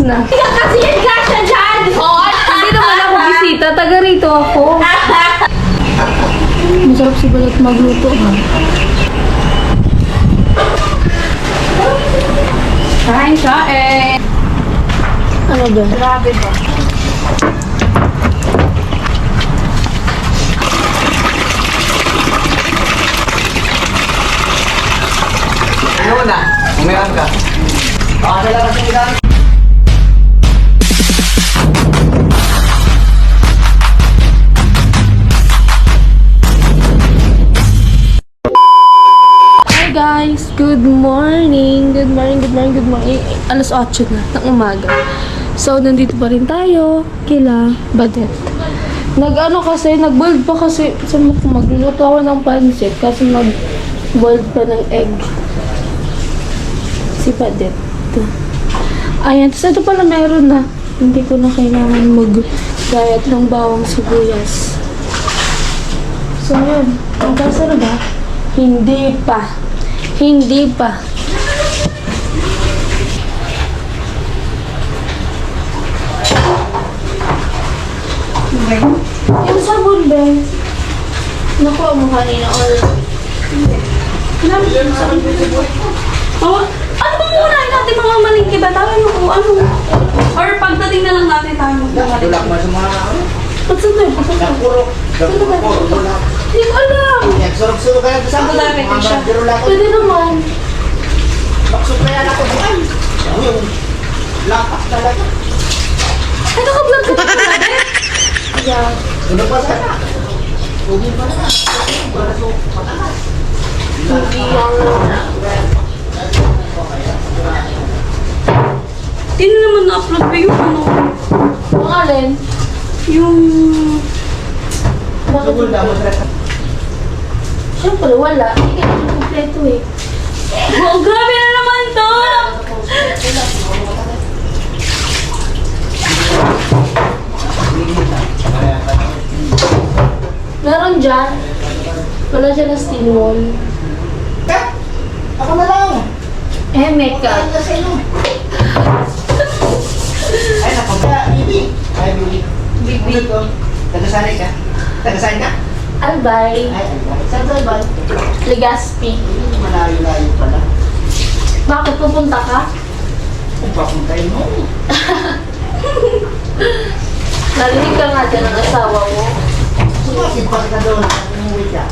na. Ikaw kasi yan kasha dyan! Hindi naman ako bisita. Taga rito ako. Masarap si Balot magluto. Kain siya eh. Ano ba? Grabe ba? Ano na? Umiran ka. Baka na lang kasi gamit. Hi guys! Good morning! Good morning, good morning, good morning. Alas 8 na ng umaga. So, nandito pa rin tayo. Kila Badet. Nag-boiled pa kasi magluluto ako ng pancit kasi mag-boiled pa ng egg. Si Badet. Ayan, tapos ito pala meron na. Hindi ko na kailangan mag-gayat ng bawang sibuyas. So, yun. Ang kasa na ba? Hindi pa. Hindi pa. Yung sabon, Ben. Nakuha mo kanina or... Ano ba muna natin mga malingki ba? Tayo mo kung ano. Or pagdating na lang natin tayo magdamali. Tulak mo sa mga ano? Ba't saan tayo? Nagpurok. Nagpurok. Hindi ko alam. Nagsurok-surok kaya sa Saan ko dami, Tisha? Pwede naman. Baksok kaya na ako bukan. Yung lakas talaga. Ay, naka-vlog ka pa natin. Yeah. Ano pa sana? Huwag pa na. Para sa matalas. Hindi yung... Tino naman na-upload pa yung ano. Ang alin? Yung... Bakit? Siyempre, wala. Hindi ka naman kompleto eh. Oh, grabe na naman to! Meron dyan. Wala dyan na steel wall. Ako na lang. Eh, makeup. Ay, nakabaya. Bibi. Ay, Bibi. Bibi. Tagasanay ka? Tagasanay ka? Albay. Ay, Saan sa Albay? Legazpi. malayo-layo pala. Bakit pupunta ka? Kung papuntayin mo. Narinig ka nga dyan ng asawa mo. Bakit pa ka doon? Umuwi ka.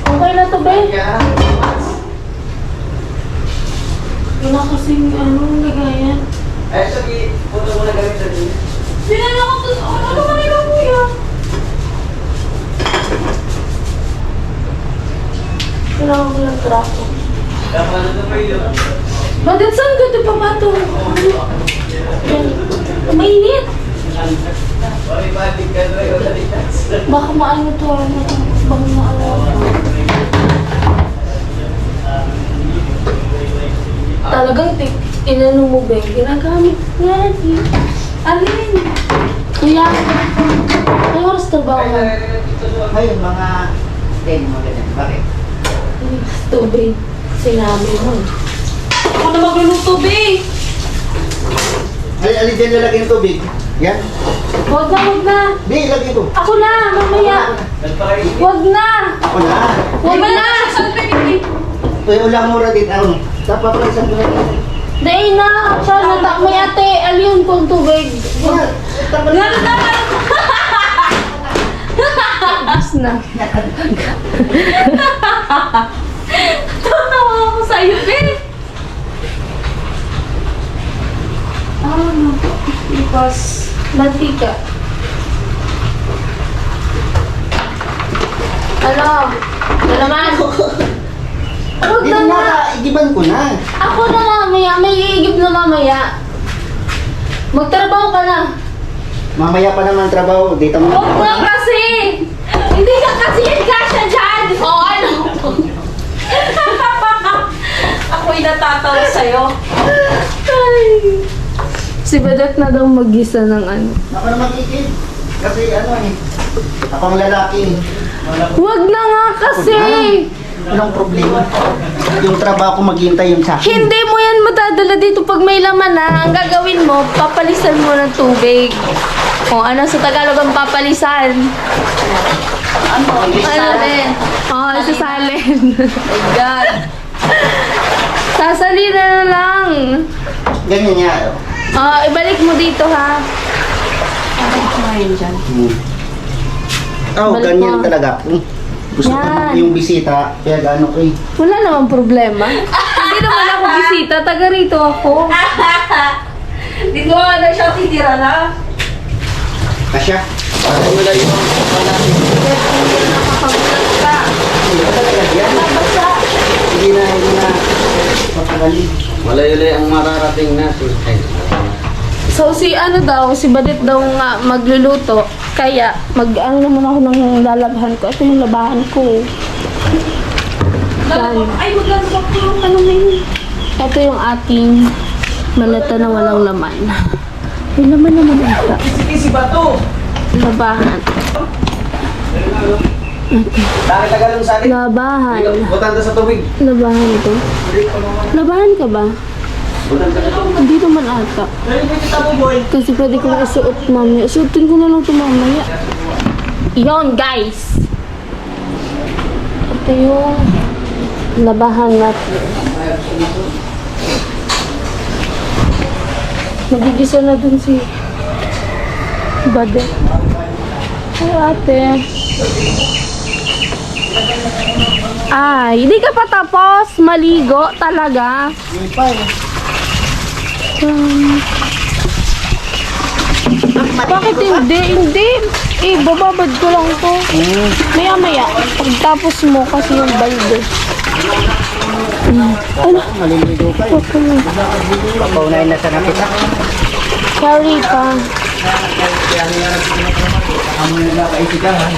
Okay na to, Ben. Wala kasing lagayan. Ay, sabi, puto mo na gamit sa dito. Sinala ko to. Ano naman ikaw, kuya? Kailangan ko lang trako. Dapat na ito pa yun. Bakit saan ka ito papato? Mainit. Balik ka na yun. Baka maano to. Baka maano. Talagang inano mo, Ben. Ginagamit nga natin. Alin? Kuya, may oras trabaho mo. Ngayon, mga 10 mo ganyan. Bakit? Tubig. Sinabi mo. Ako na magluluto, be! Alin dyan lalagyan ng tubig? Yan. Huwag na, huwag na. Di, lagyan ko. Ako na, mamaya. Huwag na. Ako na. Huwag na. Saan ka, baby? Tuyo ulang mura din. Ano? Tapos pa isang gawin. Dahil na. Sana ta. May ate, aliyun kong tubig. Gano'n naman! Tapos na. Tatawa ako sa'yo, be! Ano? Because, mantika. Ano? Ano naman? Huwag Di na na, nga. igiban ko na. Ako na mamaya. May iigib na mamaya. Magtrabaho ka na. Mamaya pa naman trabaho. Dito mo. Huwag na kasi! Hindi ka kasi yan kasha dyan! O ano? Ako'y natatawa sa'yo. Ay. Si Badet na daw mag-gisa ng ano. Ako na mag-ikid. Kasi ano eh. Ako ang lalaki. Wag na nga kasi. Walang problema. Yung trabaho ko maghintay yung sa akin. Hindi mo yan matadala dito pag may laman na. Ang gagawin mo, papalisan mo ng tubig. O ano sa Tagalog ang papalisan? Ano? Salin. Oo, isasalin. My God. Sasalin na lang. Ganyan niya. Ibalik mo dito ha. Ngayon dyan. Oh, Balik ganyan mo. talaga. Gusto ko Yan. yung bisita. Kaya gano'n ko eh. Wala namang problema. Hindi naman ako bisita. Taga rito ako. Dito nga na siya titira na. Kasya. Parang wala yung wala. Nakakagulat ka. Hindi na. Pagkagali. Malay-ulay ang mararating natin. Ay, So si si Badit daw nga magluluto. Kaya naman ako ng lalabhan ko. Ito yung labahan ko. Ay, maglalabak ko yung ano na yun. Ito yung ating malata na walang laman. May laman naman ata. si Bato! Labahan. Bakit tagalong sa atin? Labahan. Butanda sa tubig. Labahan to. Labahan ka ba? Hindi naman ata. Kasi pwede kong isuot mamaya. Isuotin ko na lang ito mamaya. Yon guys! Ito yung labahan natin. Nagigisa na dun si Bade. Ay ate. Ay, hindi ka pa tapos maligo talaga. Hindi pa eh. Bakit hindi? Hindi. Bababad ko lang to. Maya-maya. Pagtapos mo kasi yung balde. Ano? Maliligo ka eh. Papaunayin na sa nakita. Sorry pa. Amo na lang kaisigahan.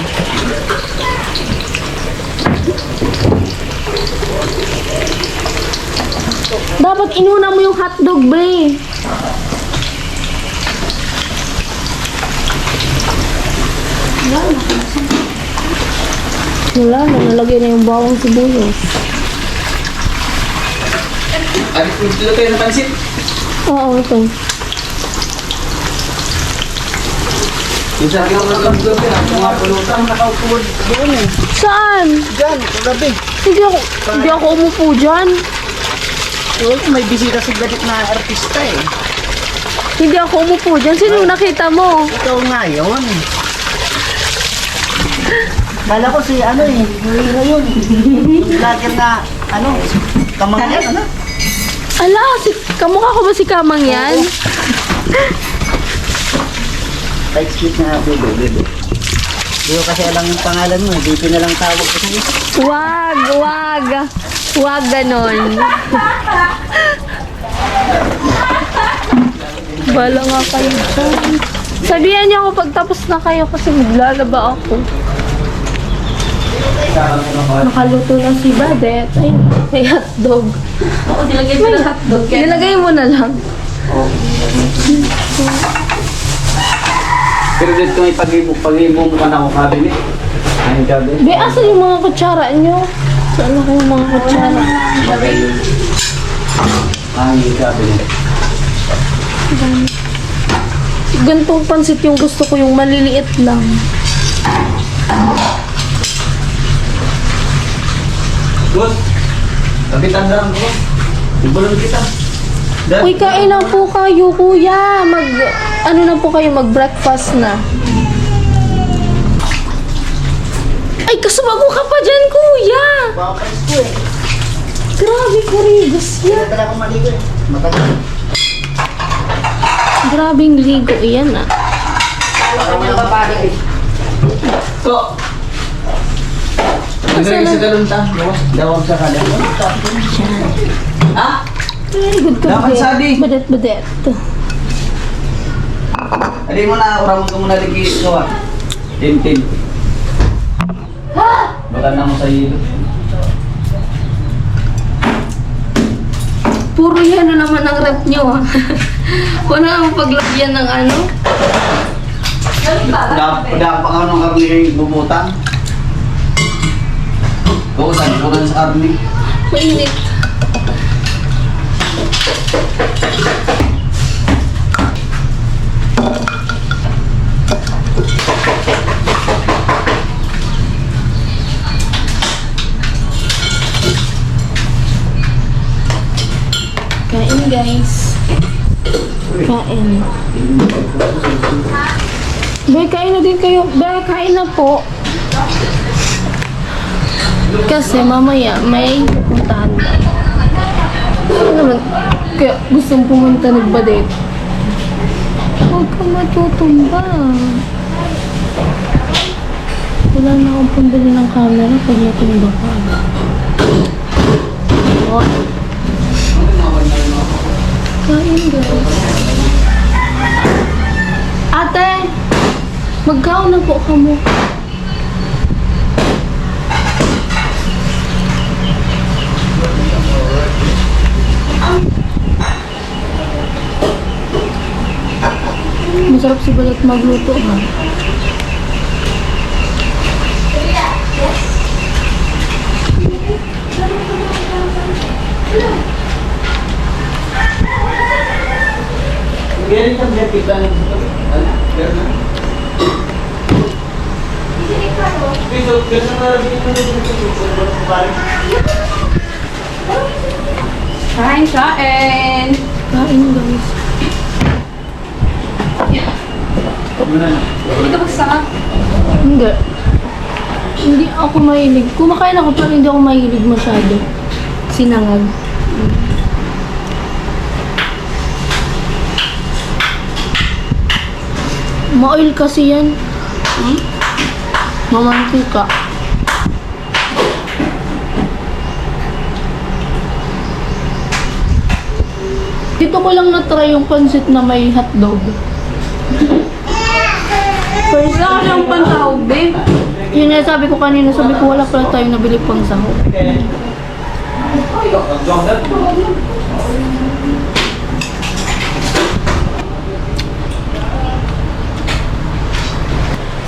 Dapat inuna mo yung hotdog, bre. Wala na. Nalagay na yung bawang sibuyas. Ay, dito tayo ng pansit. Oo, ito. Yung sa akin ang nagkamdor ka, mga pulutan nakaupo doon eh. Saan? Diyan, kagabi. Hindi ako umupo dyan. May bisita si Gadit na artista eh. Hindi ako umupo dyan. Sino nakita mo? Ikaw nga yun. Kala ko si ano eh, Luira yun. Yung vlogger na, kamangyan, ano? Ala, kamukha ko ba si Kamang yan? Like sweet na bebe. Hindi ko kasi alam yung pangalan mo, dito na lang tawag ko sa'yo. Wag. Wag ganon. Bala nga kayo dyan. Sabihan niyo ako pagtapos na kayo kasi maglalaba ako. Nakaluto na si Badet. Ay, may hotdog. Oo, nilagay ko ng hotdog. Nilagay mo na lang. Pero dito may pag-ibo mo ka na ako cabinet. Ay, cabinet. Be, asan yung mga kutsara nyo? Saan na kayong mga kutsara? Ay, cabinet. Gantong pansit yung gusto ko, yung maliliit lang. Boss, kapitan lang ko. Ibulong kita. Uy, kain na po kayo, kuya. Ano na po kayo, mag-breakfast na. Ay, kasubago ka pa dyan, kuya. Baka pa ko eh. Grabe, kurigas Hindi yan. na talaga maligo eh. Matagal. Grabing ligo iyan, ah. So, nagay sa galunta. Dawag sa kada. Ha? Very good ka, Dapat sabi. Badet. Hindi mo na, uramon ka muna lagi gawa. Tintin. Baka na mo sa hilo. Puro yan na naman ang rep nyo, ah. Wala naman paglagyan ng ano. Ganun ba? Dapa ka ng karne bubutang. Kukutan sa karne. Mainit. Kain guys. Kain. Be, kain na din kayo. Be, kain na po. Kasi mamaya may puntahan ka. Ano naman? Kaya gustong pumunta nagba-date. Huwag ka matutumba. Wala na akong pambili ng camera pag natumba ka. Oh. Kain guys. Ate! Magkaon na po ka mo. Masarap si Balat magluto ha. Ganyan ka dyan kita ng Kain, kain. Kain guys. Dito ba sa Hindi. Hindi ako mahilig. Kumakain ako pero hindi ako mahilig masyado. Sinangag. Ma-oil kasi yan. Mamantika. Dito ko lang na-try yung pansit na may hotdog. First Wala ka ng pantawag, babe. yun nga sabi ko kanina, sabi ko wala pala tayong nabili pang sahog.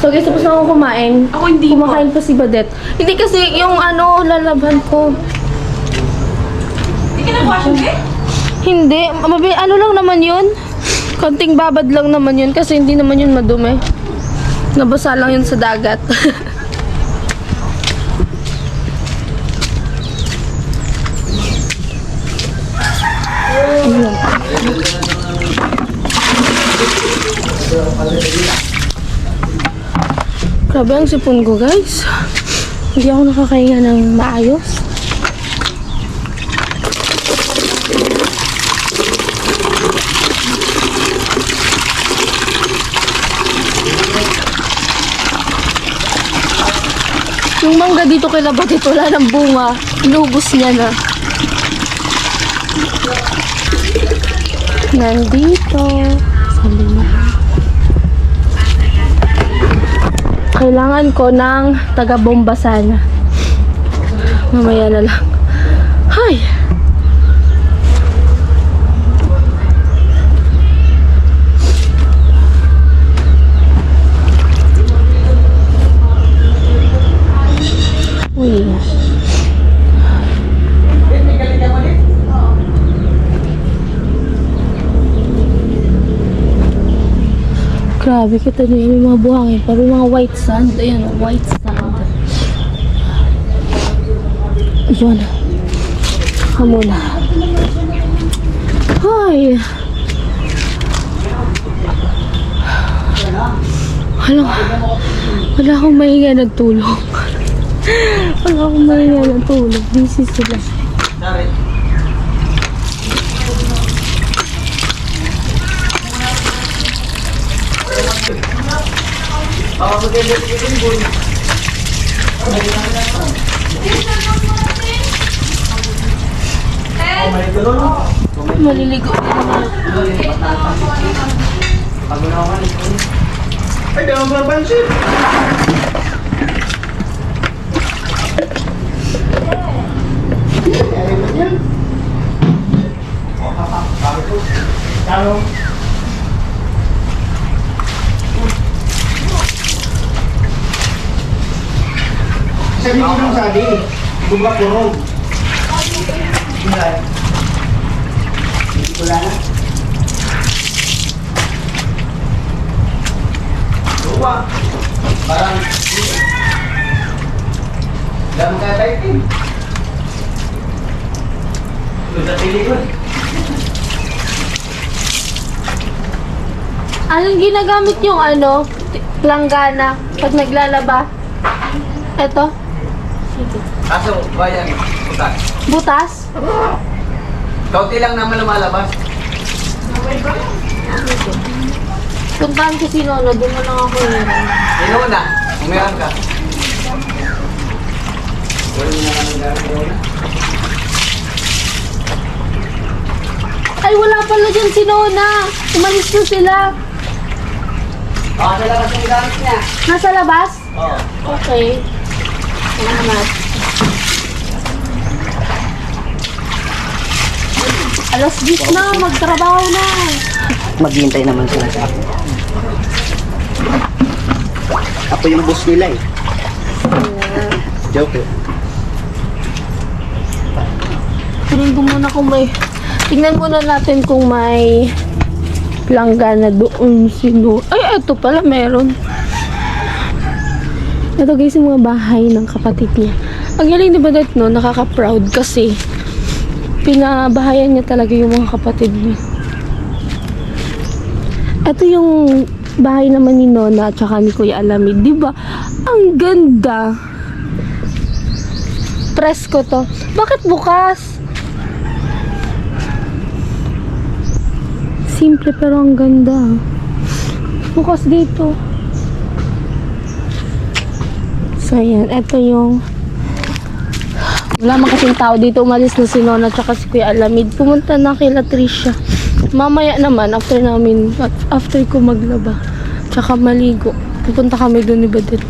So guys, tapos na ako kumain. Ako hindi po. Kumakain pa si Badet. Hindi kasi yung ano, lalabhan ko. Hindi ka nag-wash yung babe? Hindi. Ano lang naman yun? Konting babad lang naman yun kasi hindi naman yun madumi. Nabasa lang yun sa dagat. Ayun. Grabe ang sipon ko guys. Hindi ako nakakahinga ng maayos. Yung mangga dito kay Labatit, wala ng bunga. Inubos niya na. Nandito. Sa lima. Kailangan ko ng taga-bombasan. Mamaya na lang. Hay! Uy. Grabe, kita niyo yung mga buhangin. Parang mga white sand. Ayan, white sand. Yun. Saka muna. Hi! Wala akong mahinga ng tulog. Wala akong mahinga ng tulog. Busy sila. Maliligo din naman. Ay, daw ba pansit? Ay, ba yan? Talo. Sabi ko nung sabi, kumba kurog. Hindi ko lang. Luwa. Parang... Dami ka typing. Doon sa tilikod. Anong ginagamit yung ano? Langgana pag naglalaba? Eto? Sige. Kaso, bayan, butas. Butas? Kaunti lang naman lumalabas. Puntahan ko si Nono, doon mo lang ako yun. Sino na? Umiran ka. Wala mo naman ang gamit doon na. Ay, wala pala dyan si Nona. Umalis na sila. Sa labas yung gamit niya. Nasa labas? Oo. Okay. Salamat. Alas 10 na, magtrabaho na. Maghihintay naman sila sa ako. Ako yung boss nila eh. Joke eh. Tingnan ko muna kung may... Tingnan muna natin kung may langgana doon sino. Ay, eto pala meron. Ito guys, yung mga bahay ng kapatid niya. Ang galing diba that no? Nakaka-proud kasi pinabahayan niya talaga yung mga kapatid niya. Ito yung bahay naman ni Nona at saka ni Kuya Alamid. Diba? Ang ganda. Presko to. Bakit bukas? Simple pero ang ganda. Bukas dito. So, ayan. Ito yung... Wala man kasing tao dito. Umalis na si Nona at si Kuya Alamid. Pumunta na kila Trisha. Mamaya naman, after ko maglaba. Tsaka maligo. Pupunta kami doon ni Badet.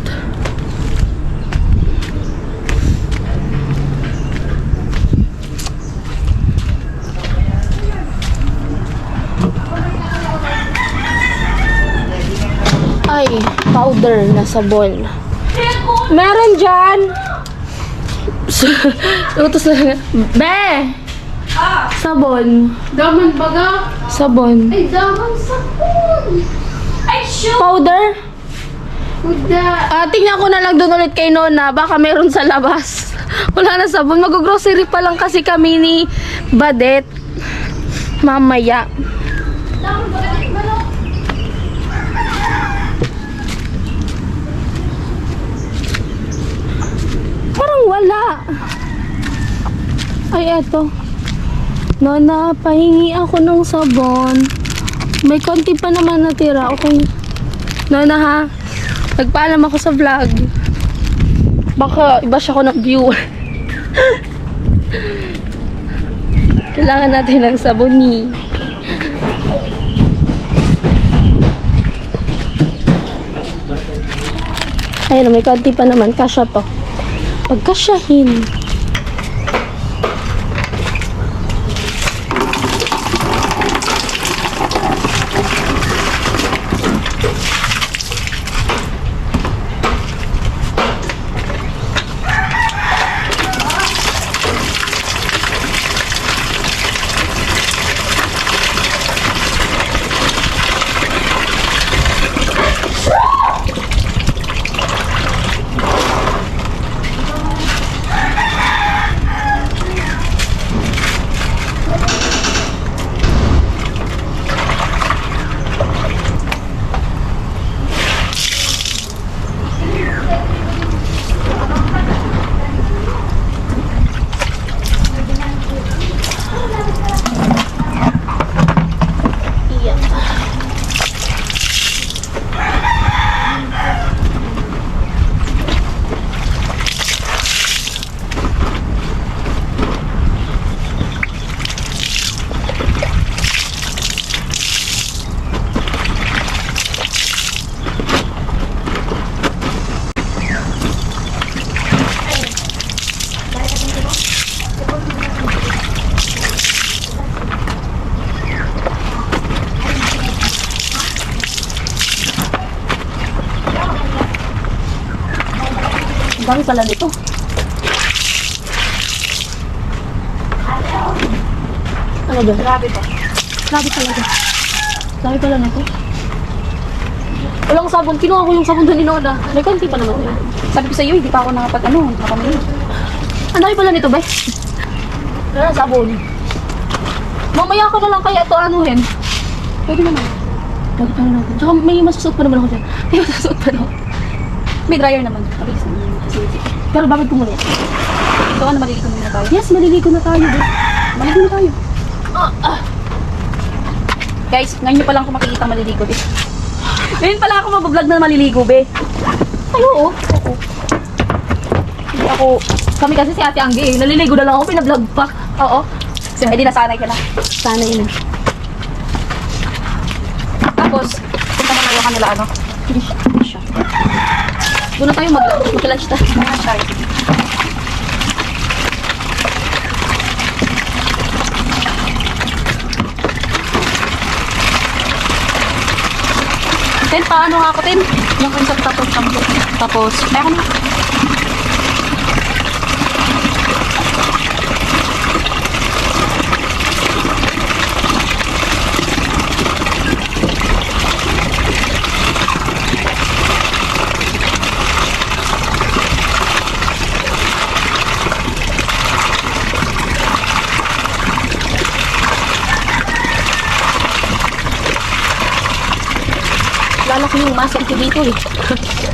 Ay, powder na sabon. Meron dyan! Utos na. Be! Sabon. Daman baga. Sabon. Ay, daman sabon. Ay, shoot. Powder? Kuda. Tingnan ko na lang doon ulit kay Nona. Baka meron sa labas. Wala na sabon. Mag-grocery pa lang kasi kami ni Badet. Mamaya. Daman baga. Parang wala. Ay, eto. Nona, pahingi ako ng sabon. May konti pa naman natira. Okay. Nona ha, nagpaalam ako sa vlog. Baka iba siya ko ng viewer. Kailangan natin ng sabon ni. Ayun, may konti pa naman. Kasya to. Pagkasyahin. Ang dami pala nito. Ano ba? Grabe ba? Grabe talaga. Grabe pala na to. Walang sabon. Kinuha ko yung sabon doon inoda. May konti pa naman. Sabi ko sa iyo, hindi pa ako nakamili. Ang dami pala nito, bay. Wala na sabon. Mamaya ko na lang kaya ito anuhin. Pwede naman. Pwede pa rin natin. Tsaka may masusuot pa naman ako dyan. May masusuot pa naman. May dryer naman. Mabilis naman. Sige. Pero bakit ko muna? Ito ano, maliligo muna tayo. Yes, maliligo na tayo. Bay. Maliligo na tayo. Guys, ngayon nyo pa lang ako makikita maliligo, be. Ngayon pala ako mabablog na maliligo, be. Ay, oo. Hindi ako... Kami kasi si Ate Anggi, naliligo na lang ako, pinablog pa. Oo. So, hindi nasanay ka na. Sana yun. Tapos, punta na tayo kanila, ano? Siya. Doon na tayo mag-lunch tayo. Lunch tayo. Ten, paano nga ako, Ten? Yung concept tapos shampoo. Tapos, meron na. Lalaki yung muscle ko dito eh.